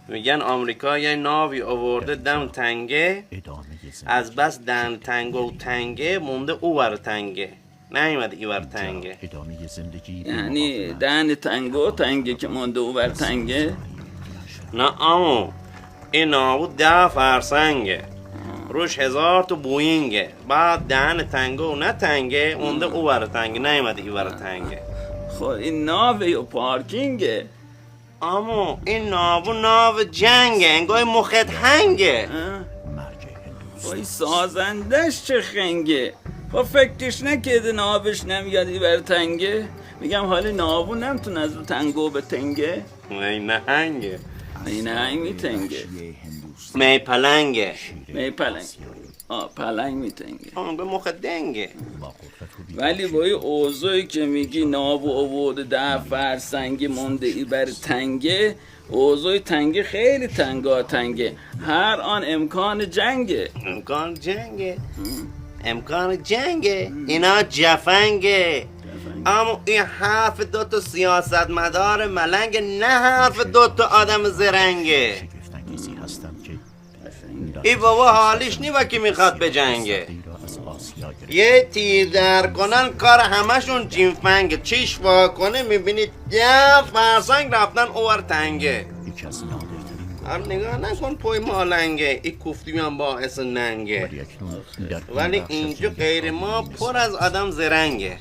میگن آمریکا یه ناوی آورده دم تنگه، از بس دن تنگ و تنگه مونده او ور تنگه، نیومد ای ور تنگه. یعنی دهن تنگ و تنگه که مونده او ور تنگه؟ نه امو، این ناو 10 فرسنگه، روش 1000 تا بوینگه، بعد دهن تنگه و نه تنگه مونده او ور تنگه، نیومد ای ور تنگه. خب این ناوه و پارکینگه. امو این ناو جنگه، انگار مخت هنگه. وای سازندش چه خنگه. خب فکرش نکرده ناوش نمیاد ای ور تنگه. میگم حالا ناو نمیتونه از رو تنگو به تنگه. وای نهنگه، این هنگ میتنگه. می پلنگه. می پلنگ. پلنگ میتنگه. به مخ دنگه. ولی با این اوضاعی که میگی ناو آورده 10 فرسنگی مونده ای بر تنگه، اوضاع تنگه خیلی تنگه، هر آن امکان جنگه. امکان جنگه. اینا جفنگه. اما این حرف 2 تا سیاستمدار ملنگ، نه حرف 2 تا آدم زرنگه. ای بابا حالیش نی با کی میخواد به جنگه. یه تیر در کنن کار همشون جینفنگه، چیش وا کنه میبینید 10 فرسنگ رفتن اوور تنگه. نگاه نکن پای مالنگه، این کوفتی هم باعث ننگه. ولی اینجا غیر ما پر از آدم زرنگه.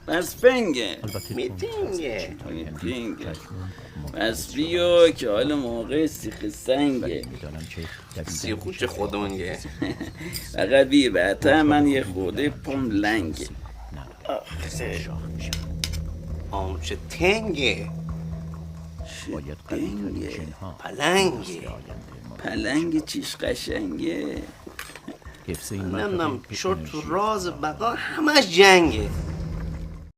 بس فنگه میتینگه. بس بیا که حالا موقع سیخ سنگه. سیخو چه خودونگه. فقط بیا بهتر من یه خورده پم لنگه. چه تنگه. پلنگ چیش قشنگه. نمیدونم شد تو راز بقا همش جنگه.